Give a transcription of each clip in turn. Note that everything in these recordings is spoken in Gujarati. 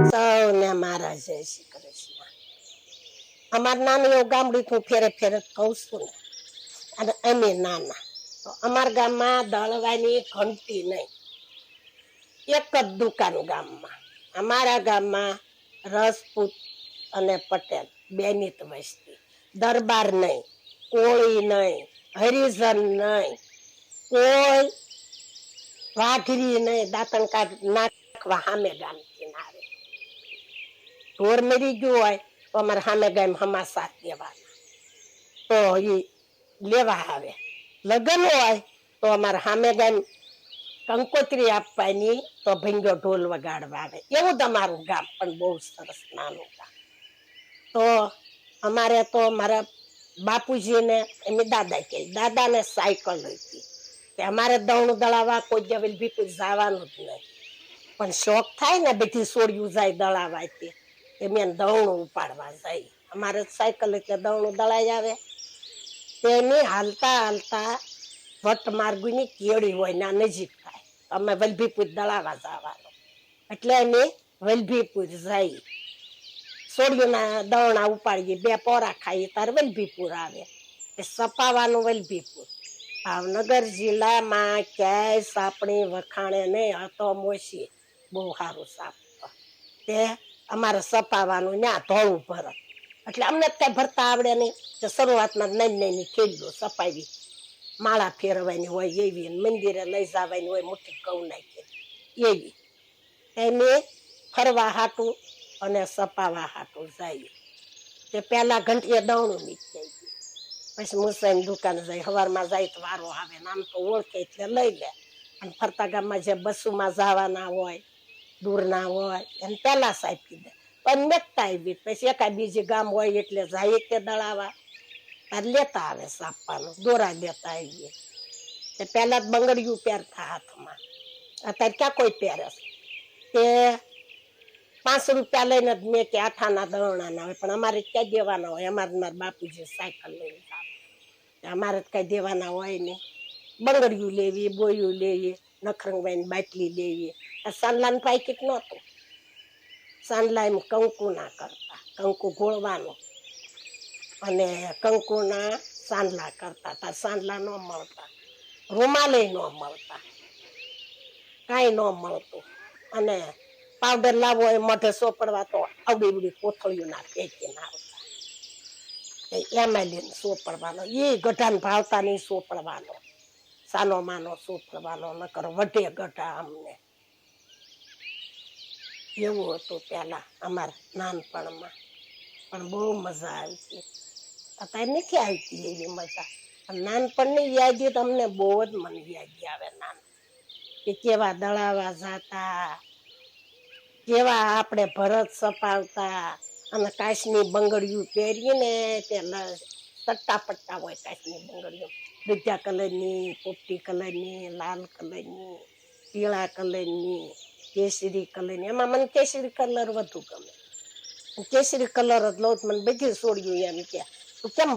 સૌને મારા જય શ્રી કૃષ્ણ. અમારું નાનું એવું ગામડું હું ફેરે ફેરે કહું છું ને, અને અમે નાના તો અમારા ગામમાં દળવાની ઘંટી નહીં, એક જ દુકાન ગામમાં. અમારા ગામમાં રજપૂત અને પટેલ બેની જ વસ્તી, દરબાર નહીં, કોળી નહીં, હરિજન નહીં, કોઈ વાઘરી નહીં, દાંતણ કાઢ નાખવા સામે ગામથી ના આવે. ઢોર મરી ગયું હોય તો અમારે સામે ગામ હમાસાથ દેવાના, તો એ લેવા આવે. લગ્ન હોય તો અમારે સામે ગામ કંકોત્રી આપવાની, તો ભંગો ઢોલ વગાડવા આવે. એવું જ અમારું ગામ, પણ બહુ સરસ નાનું ગામ. તો અમારે તો મારા બાપુજીને એમની દાદા કહે, દાદાને સાયકલ હતી કે અમારે દવણું દળાવવા કોઈ જવેલ ભીપુર જવાનું જ નહીં, પણ શોખ થાય ને બધી સોડિયું જાય દળાવાથી, એમ દવણું ઉપાડવા જાય. અમારે સાયકલ એટલે દવણું દળાઈ આવે. તેની હાલતા હાલતા વટ માર્ગુની કેળી હોય ના નજીક થાય, અમે વલભીપુર દળાવા જવાનું, એટલે અમે વલભીપુર જઈ સોડિયુંના દવણા ઉપાડીએ, બે પોરા ખાઈએ તાર વલભીપુર આવે. સપાવાનું વલભીપુર. ભાવનગર જિલ્લામાં ક્યાંય સાપણી વખાણે નહીં, હતો મોસી બહુ સારું સાપ. તે અમારે સપાવાનું ત્યાં ધોળું ભરત, એટલે અમને કઈ ભરતા આવડે નહીં. તો શરૂઆતમાં નાની નાની ખેડ્યું સપાવી, માળા ફેરવાની હોય એવી, મંદિરે લઈ જવાની હોય મોટી ઘઉં નાખી એવી. એને ફરવા હાટું અને સપાવા હાટું જાય. તે પેલા ઘંટીએ દવણું મીઠાઈ ગયું, પછી મુસાઈની દુકાન જાય, સવારમાં જાય તો વારો આવે, આમ તો ઓળખે એટલે લઈ લે. અને ફરતા ગામમાં જે બસુમાં જવાના હોય, દૂરના હોય, એને પેલા સાપી દે. પણ મેકતા આવી, પછી એકાદ બીજી ગામ હોય એટલે જાય તે દળાવા, તાર લેતા આવે સાપવાનું, દોરા લેતા આવીએ. તે પેલા જ બંગડિયું પહેરતા હાથમાં, અત્યારે ક્યાં કોઈ પહેરે તે 5 રૂપિયા લઈને જ મેં કે આઠાના દળણા ના હોય, પણ અમારે ક્યાં દેવાના હોય. અમારે મારા બાપુજી સાયકલ લઈને આવે, અમારે કઈ દેવાના હોય ને. બંગડિયું લેવી, બોયું લેવી, નખરંગભાઈ બાટલી લેવી. આ સાંડલાનું પાકીટ નહોતું, સાંડલા એમ કંકુ ના કરતા, કંકુ ઘોળવાનું અને કંકુના સાંડલા કરતા. તાર સાંડલા ન મળતા, રૂમાલે ન મળતા, કાંઈ ન મળતું. અને પાવડર લાવવો એ મોઢે સોપડવા તો આવડી આવડી કોથળીઓ ના ફેંકી ના આવતા, એમાં લઈને સોપડવાનો. એ ગઢાને ભાવતા નહીં સોપડવાનો, સાનો માનો સોપડવાનો, નકર વઢે ગઢા અમને. એવું હતું પેલા અમારા નાનપણમાં, પણ બહુ મજા આવતી. અત્યારે નથી આવતી એવી મજા. નાનપણની યાદી તો અમને બહુ જ મને યાદી આવે. નાન કે કેવા દળાવા જાતા, કેવા આપણે ભરત સપાવતા, અને કાચની બંગડીયું પહેરીને તે સટ્ટા પટ્ટા હોય કાચની બંગડીયું, દૂધિયા કલરની, પોપટી કલરની, લાલ કલરની, પીળા કલરની, કેસરી કલરની. એમાં મને કેસરી કલર વધુ ગમે, કેસરી કલર જ લઉં. મને બધી છોડ્યું એમ કે કેમ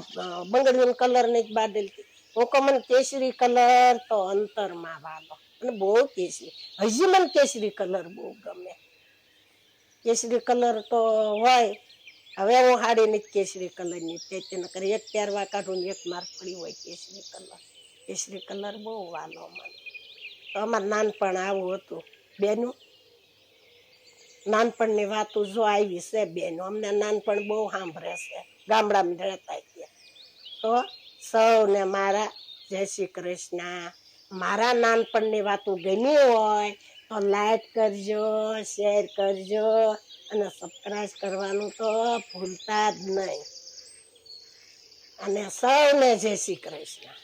બંગડીનો કલર નહીં બાદલતી. હું કહું મને કેસરી કલર તો અંતરમાં વાલો, અને બહુ કેસરી, હજી મને કેસરી કલર બહુ ગમે. કેસરી કલર તો હોય. હવે હું હાડી નથી કેસરી કલરની પહેરતી, નકર એક પહેરવા કાઢું ને એક માર પડી હોય કેસરી કલર. કેસરી કલર બહુ વાલો મને. તો અમારે નાનપણ આવું હતું બેનું. નાનપણની વાતો જો આવી છે બેનો, અમને નાનપણ બહુ સાંભળે છે, ગામડામાં રહેતા ત્યાં. તો સૌને મારા જય શ્રી કૃષ્ણ. મારા નાનપણની વાતો ગમી હોય તો લાઈક કરજો, શેર કરજો, અને સબસ્ક્રાઇબ કરવાનું તો ભૂલતા જ નહીં. અને સૌને જય શ્રી કૃષ્ણ.